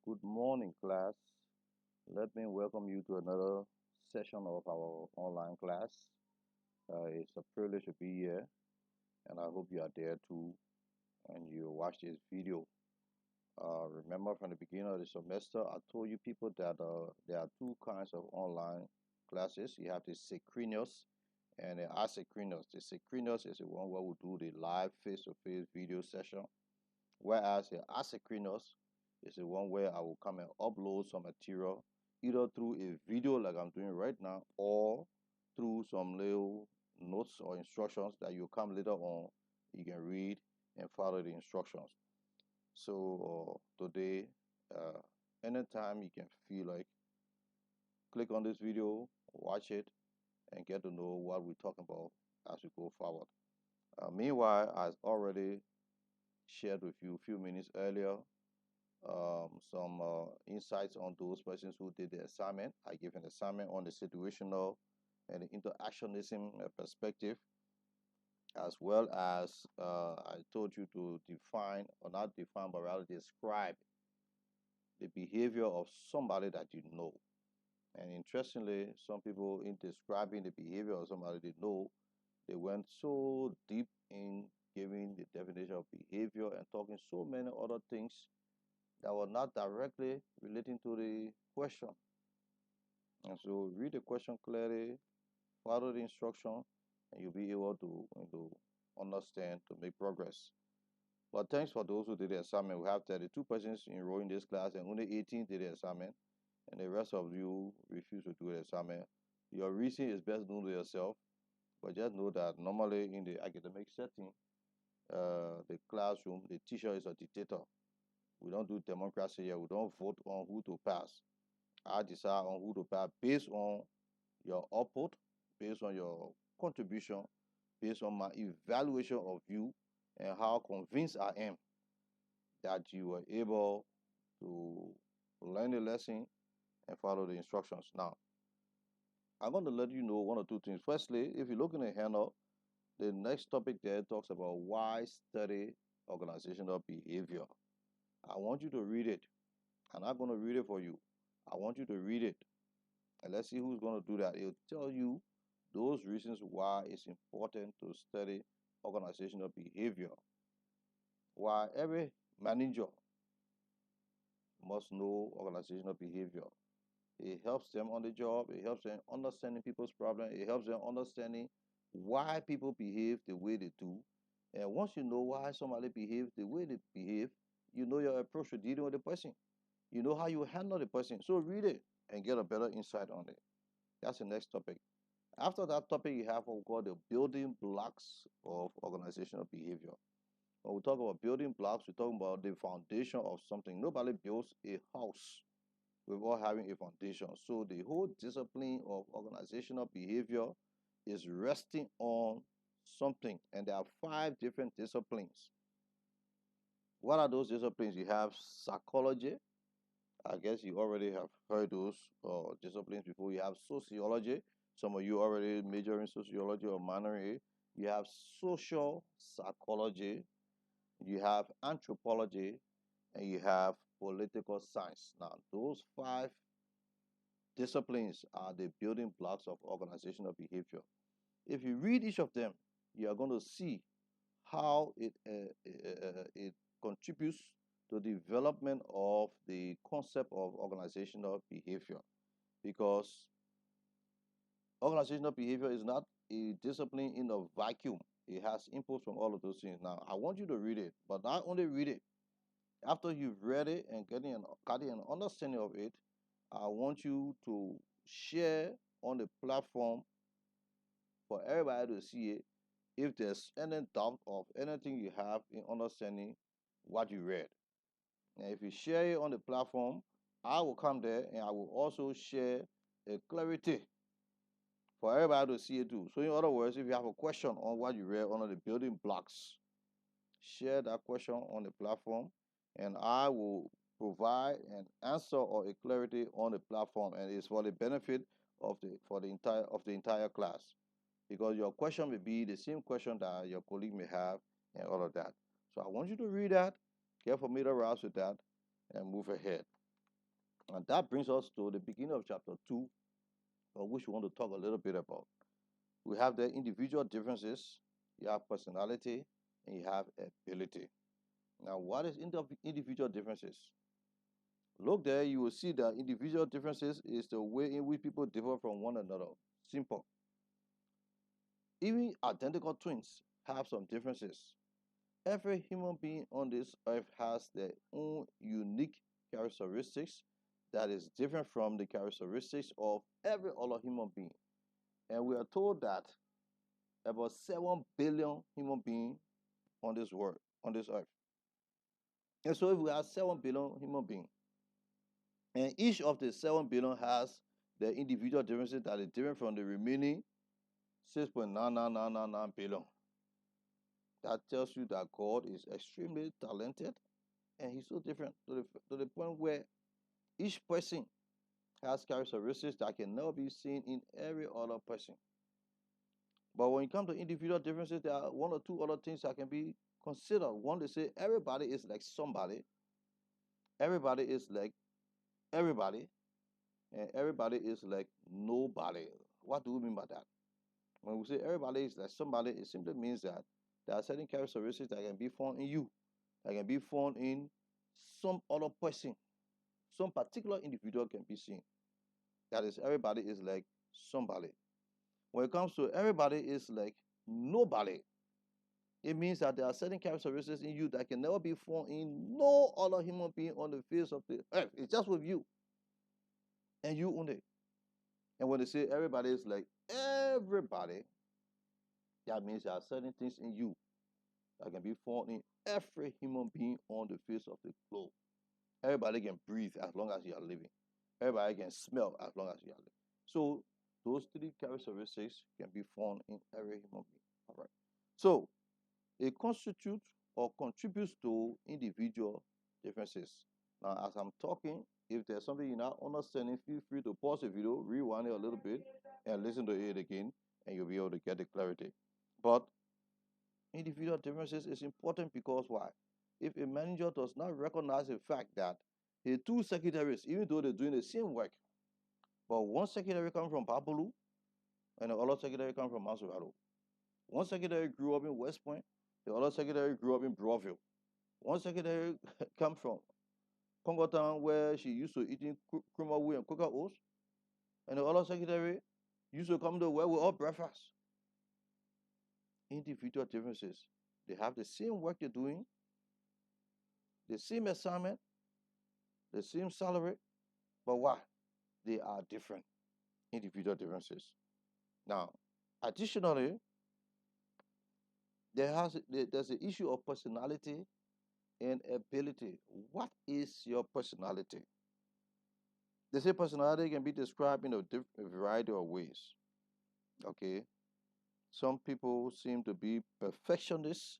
Good morning, class. Let me welcome you to another session of our online class. It's a privilege to be here, and I hope you are there too and you watch this video. Remember from the beginning of the semester, I told you people that there are two kinds of online classes. You have the synchronous and the asynchronous. The synchronous is the one where we do the live face-to-face video session, whereas the asynchronous is the one where I will come and upload some material either through a video like I'm doing right now or through some little notes or instructions that you come later on. You can read and follow the instructions. So today, uh, anytime you can feel like, click on this video, watch it, and get to know what we're talking about as we go forward. Meanwhile, as already shared with you a few minutes earlier, some insights on those persons who did the assignment. I gave an assignment on the situational and the interactionism perspective, as well as I told you to define, or not define, but rather describe the behavior of somebody that you know. And interestingly, some people, in describing the behavior of somebody they know, they went so deep in giving the definition of behavior and talking so many other things that were not directly relating to the question. And so read the question clearly, follow the instruction, and you'll be able to understand to make progress. But thanks for those who did the assignment. We have 32 persons enrolled in this class, and only 18 did the assignment, and the rest of you refuse to do the assignment. Your reason is best known to yourself, but just know that normally in the academic setting, the classroom, the teacher is a dictator. We don't do democracy here. We don't vote on who to pass. I decide on who to pass based on your output, based on your contribution, based on my evaluation of you, and how convinced I am that you were able to learn the lesson and follow the instructions. Now, I'm going to let you know one or two things. Firstly, if you look in the handout, the next topic there talks about why study organizational behavior. I want you to read it. I'm not going to read it for you. I want you to read it. And let's see who's going to do that. It'll tell you those reasons why it's important to study organizational behavior. Why every manager must know organizational behavior. It helps them on the job. It helps them understanding people's problems. It helps them understanding why people behave the way they do. And once you know why somebody behaves the way they behave, you know your approach to dealing with the person. You know how you handle the person. So read it and get a better insight on it. That's the next topic. After that topic, you have what we call the building blocks of organizational behavior. When we talk about building blocks, we're talking about the foundation of something. Nobody builds a house without having a foundation. So the whole discipline of organizational behavior is resting on something. And there are 5 different disciplines. What are those disciplines? You have psychology. I guess you already have heard those disciplines before. You have sociology. Some of you already major in sociology or minor in it. You have social psychology. You have anthropology, and you have political science. Now, those 5 disciplines are the building blocks of organizational behavior. If you read each of them, you are going to see how it contributes to the development of the concept of organizational behavior. Because organizational behavior is not a discipline in a vacuum. It has inputs from all of those things. Now, I want you to read it, but not only read it. After you've read it and getting an understanding of it, I want you to share on the platform for everybody to see it if there's any doubt of anything you have in understanding what you read. And if you share it on the platform, I will come there and I will also share a clarity for everybody to see it too. So in other words, if you have a question on what you read under the building blocks, share that question on the platform and I will provide an answer or a clarity on the platform, and it's for the benefit of the entire class, because your question may be the same question that your colleague may have and all of that. So I want you to read that, get familiarized with that, and move ahead. And that brings us to the beginning of chapter 2, which we want to talk a little bit about. We have the individual differences, you have personality, and you have ability. Now, what is individual differences? Look there, you will see that individual differences is the way in which people differ from one another. Simple. Even identical twins have some differences. Every human being on this earth has their own unique characteristics that is different from the characteristics of every other human being. And we are told that about 7 billion human beings on this world, on this earth. And so if we have 7 billion human beings, and each of the 7 billion has the individual differences that is different from the remaining 6.99999 billion. That tells you that God is extremely talented and he's so different to the point where each person has characteristics that can never be seen in every other person. But when it comes to individual differences, there are one or two other things that can be considered. One, they say everybody is like somebody, everybody is like everybody, and everybody is like nobody. What do we mean by that? When we say everybody is like somebody, it simply means that there are certain characteristics that can be found in you, that can be found in some other person, some particular individual can be seen. That is, everybody is like somebody. When it comes to everybody is like nobody, it means that there are certain characteristics in you that can never be found in no other human being on the face of the earth. It's just with you and you only. And when they say everybody is like everybody, that means there are certain things in you that can be found in every human being on the face of the globe. Everybody can breathe as long as you are living. Everybody can smell as long as you are living. So those three characteristics can be found in every human being. All right. So it constitutes or contributes to individual differences. Now, as I'm talking, if there's something you're not understanding, feel free to pause the video, rewind it a little bit, and listen to it again, and you'll be able to get the clarity. But individual differences is important because why? If a manager does not recognize the fact that the two secretaries, even though they're doing the same work, but one secretary comes from Papulu and the other secretary comes from Masurado. One secretary grew up in West Point, the other secretary grew up in Broadville. One secretary comes from Congo Town where she used to eating Krumawu and Coca Oats, and the other secretary used to come to where we all breakfast. Individual differences. They have the same work they're doing, the same assignment, the same salary, but why? They are different. Individual differences. Now, additionally, there's the issue of personality and ability. What is your personality? They say personality can be described in a variety of ways. Okay, some people seem to be perfectionists.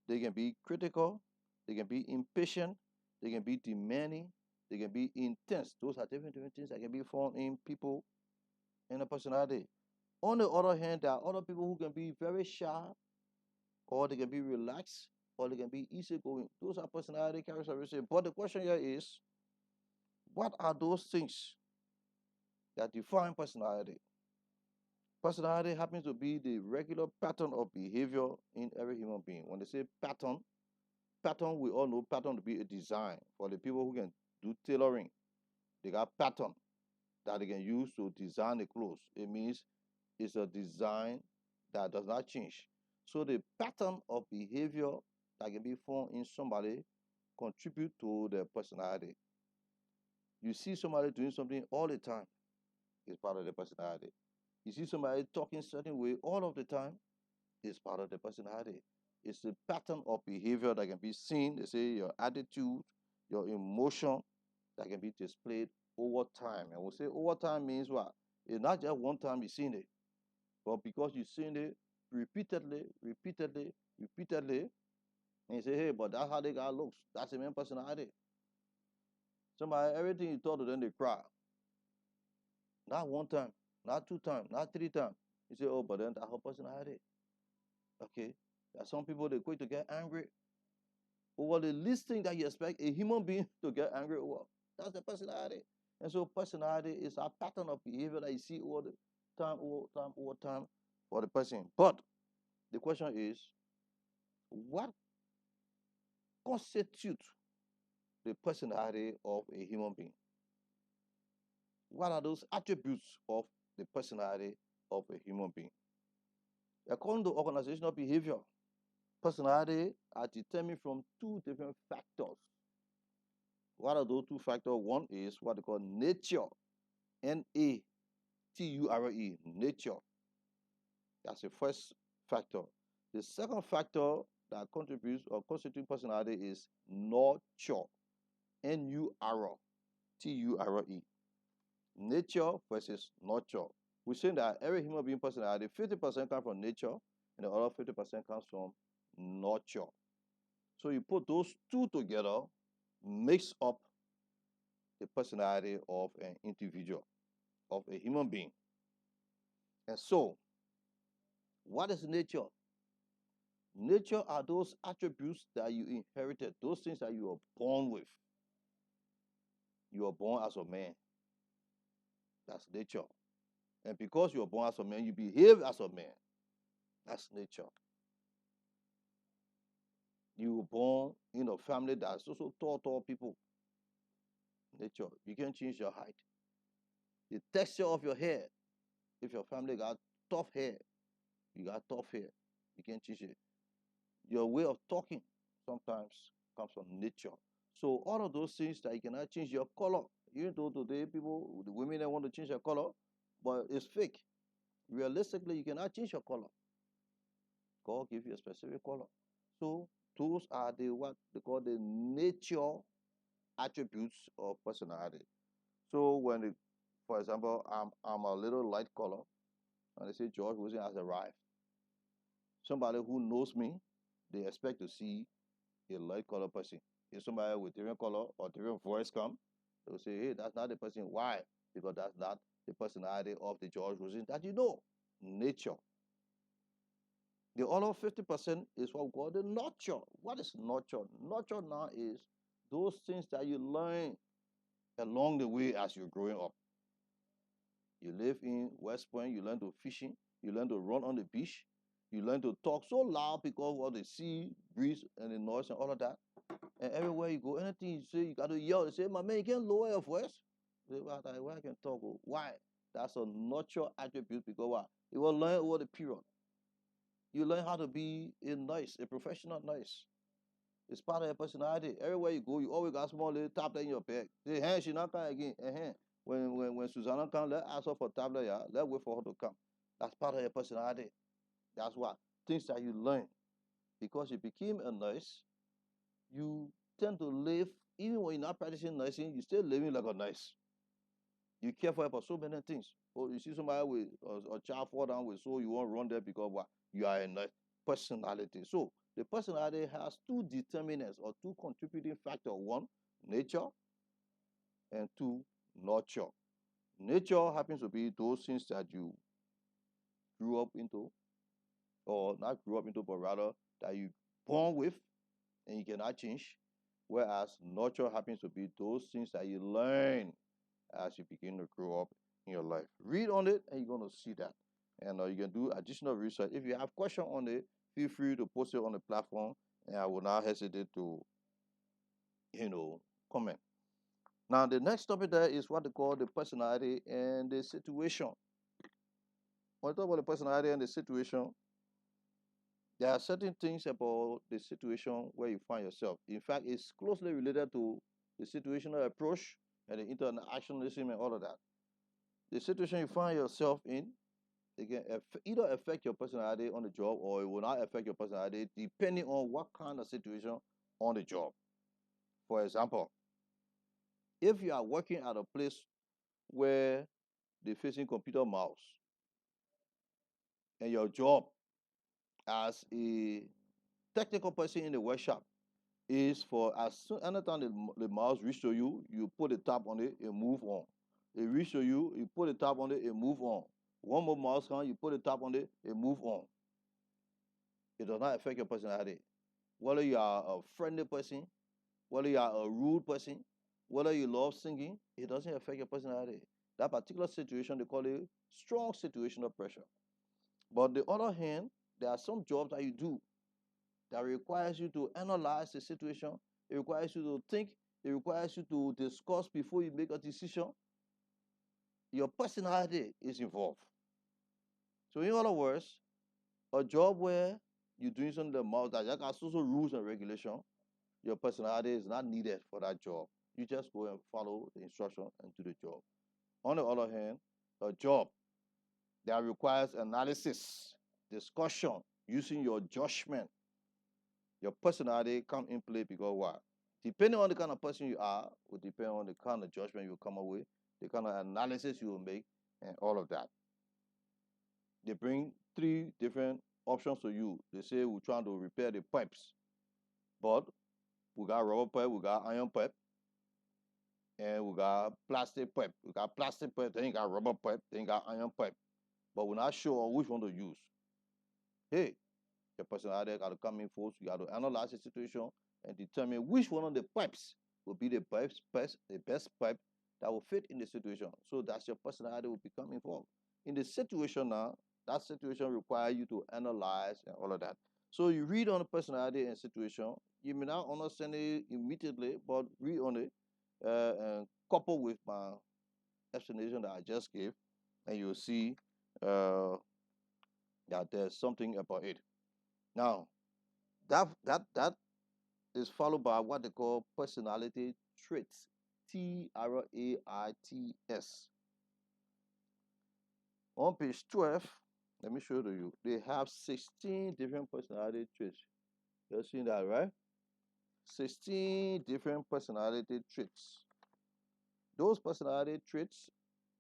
They can be critical. They can be impatient. They can be demanding. They can be intense. Those are different things that can be found in people in a personality. On the other hand, there are other people who can be very shy, or they can be relaxed, or they can be easygoing. Those are personality characteristics. But the question here is, what are those things that define personality? Personality happens to be the regular pattern of behavior in every human being. When they say pattern, pattern, we all know pattern to be a design. For the people who can do tailoring, they got pattern that they can use to design the clothes. It means it's a design that does not change. So the pattern of behavior that can be found in somebody contribute to their personality. You see somebody doing something all the time, it's part of their personality. You see somebody talking certain way all of the time, it's part of their personality. It's the pattern of behavior that can be seen. They say your attitude, your emotion that can be displayed over time. And we say over time means what? It's not just one time you've seen it, but because you've seen it repeatedly, and you say, hey, but that's how the guy looks. That's the main personality. Somebody, everything you talk to them, they cry. Not one time, not two times, not three times. You say, oh, but then that's her personality. Okay. There are some people, they're quick to get angry over the least thing that you expect a human being to get angry over. That's the personality. And so personality is a pattern of behavior that you see all the time, all time for the person. But the question is, what constitutes the personality of a human being? What are those attributes of the personality of a human being? According to organizational behavior, personality are determined from two different factors. What are those two factors? One is what they call nature, Nature, nature. That's the first factor. The second factor that contributes or constitutes personality is nurture, Nurture. Nature versus nurture. We're saying that every human being personality, 50% comes from nature, and the other 50% comes from nurture. So you put those two together, makes up the personality of an individual, of a human being. And so, what is nature? Nature are those attributes that you inherited, those things that you are born with. You are born as a man. That's nature. And because you are born as a man, you behave as a man. That's nature. You were born in a family that's also tall people. Nature. You can't change your height. The texture of your hair. If your family got tough hair, you got tough hair. You can't change it. Your way of talking sometimes comes from nature. So all of those things that you cannot change your color. Even though today people, the women, they want to change their color, but it's fake. Realistically, you cannot change your color. God gives you a specific color. So those are the what they call the nature attributes of personality. So when, for example, I'm a little light color, and they say George Wilson has arrived. Somebody who knows me, they expect to see a light color person. If somebody with different color or different voice come, they'll say, hey, that's not the person. Why? Because that's not the personality of the George Wilson that you know. Nature. The other 50% is what we call the nurture. What is nurture? Nurture now is those things that you learn along the way as you're growing up. You live in West Point, you learn to fishing, you learn to run on the beach, you learn to talk so loud because of the sea breeze and the noise and all of that. And everywhere you go, anything you say, you got to yell. They say, my man, you can't lower your voice. Say, well, why I can talk? Why? That's a natural attribute because what? You will learn over the period. You learn how to be a nice, a professional nice. It's part of your personality. Everywhere you go, you always got small little tablet in your bag. Say, hey, she not coming again. When Susanna come, let ask her for tablet, yeah. Let wait for her to come. That's part of your personality. That's what things that you learn. Because you became a nurse, you tend to live, even when you're not practicing nursing, you're still living like a nurse. You care for her for so many things. Or you see somebody with a child fall down with so you won't run there because what? You are a nurse. Personality. So the personality has two determinants or two contributing factors. One, nature, and two, nurture. Nature happens to be those things that you grew up into, or not grew up into, but rather that you born with and you cannot change. Whereas nurture happens to be those things that you learn as you begin to grow up in your life. Read on it and you're going to see that. And you can do additional research. If you have questions on it, feel free to post it on the platform and I will not hesitate to, comment. Now, the next topic there is what they call the personality and the situation. When we talk about the personality and the situation, there are certain things about the situation where you find yourself. In fact, it's closely related to the situational approach and the internationalism and all of that. The situation you find yourself in, it can either affect your personality on the job or it will not affect your personality depending on what kind of situation on the job. For example, if you are working at a place where they're facing computer mouse and your job as a technical person in the workshop is for as soon anytime the mouse reach to you, you put a tap on it and move on. It reach to you, you put a tap on it and move on. One more mouse come, you put a tap on it and move on. It does not affect your personality. Whether you are a friendly person, whether you are a rude person, whether you love singing, it doesn't affect your personality. That particular situation, they call it strong situational pressure. But on the other hand, there are some jobs that you do that requires you to analyze the situation. It requires you to think. It requires you to discuss before you make a decision. Your personality is involved. So in other words, a job where you're doing something that has also rules and regulation, your personality is not needed for that job. You just go and follow the instruction and do the job. On the other hand, a job that requires analysis, discussion, using your judgment, your personality come in play because what? Depending on the kind of person you are, will depend on the kind of judgment you come up with, the kind of analysis you will make, and all of that. They bring three different options to you. They say we're trying to repair the pipes, but we got rubber pipe, we got iron pipe, and we got plastic pipe. We got plastic pipe, then you got rubber pipe, then you got iron pipe. But we're not sure which one to use. Hey, your personality got to come in first. You got to analyze the situation and determine which one of the pipes will be the best pipe that will fit in the situation. So that's your personality will become involved. In the situation now, that situation requires you to analyze and all of that. So you read on the personality and situation. You may not understand it immediately, but read on it and couple with my explanation that I just gave, and you'll see that there's something about it. Now, that is followed by what they call personality traits. TRAITS. On page 12, let me show it to you. They have 16 different personality traits. You're seeing that, right? 16 different personality traits. Those personality traits,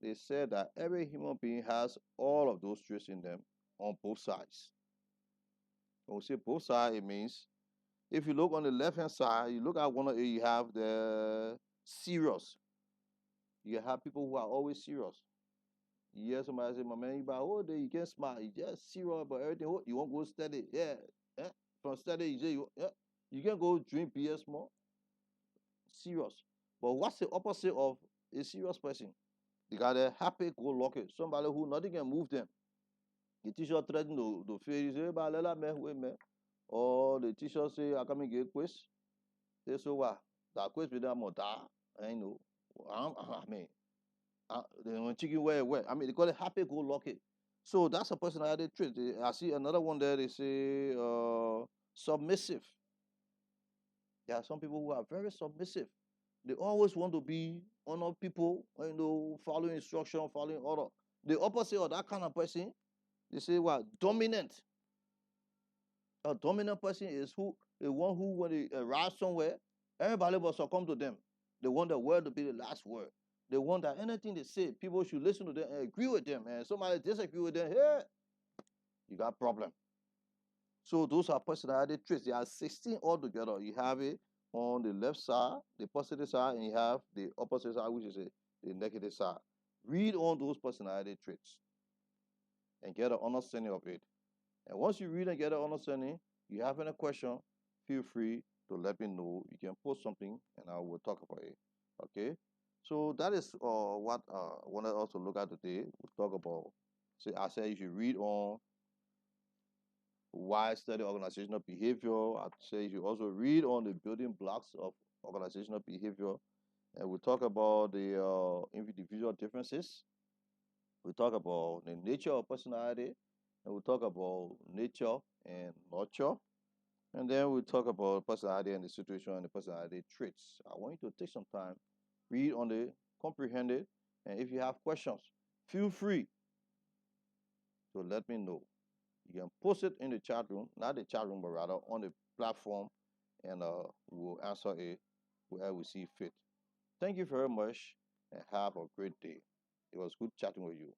they said that every human being has all of those traits in them on both sides. When we say both sides, it means if you look on the left hand side, you look at one of it, you have the serious. You have people who are always serious. You hear somebody say, my man, you by all day, you get smart, you just serious about everything. Oh, you won't go steady. Yeah. Yeah. From steady, you say, yeah. You can go drink beer more. Serious. But what's the opposite of a serious person? They got a happy go lucky. Somebody who nothing can move them. The teacher threaten to fail. You say, but let me wait, man. Or the teacher say, I come and get quiz. They say, what? That quiz with them or that. I know. I mean, the chicken where. I mean, they call it happy go lucky. So that's a personality trait. I see another one there. They say submissive. There are some people who are very submissive. They always want to be honor people, following instruction, following order. The opposite of that kind of person, they say what? Dominant. A dominant person is the one who, when they arrive somewhere, everybody will succumb to them. They want the word to be the last word. They want that anything they say, people should listen to them and agree with them. And somebody disagree with them, hey, you got problem. So those are personality traits. There are 16 altogether. You have it on the left side, the positive side, and you have the opposite side, which is the negative side. Read on those personality traits and get an understanding of it. And once you read and get an understanding, you have any question, feel free to let me know. You can post something and I will talk about it. Okay? So that is what I wanted us to look at today. We'll talk about, see, I said you should read on why study organizational behavior. I say you should also read on the building blocks of organizational behavior. And we'll talk about the individual differences. We'll talk about the nature of personality. And we'll talk about nature and nurture. And then we'll talk about personality and the situation and the personality traits. I want you to take some time, read on the comprehend it, and if you have questions, feel free to let me know. You can post it in the chat room, not the chat room, but rather on the platform, and we'll answer it where we see fit. Thank you very much, and have a great day. It was good chatting with you.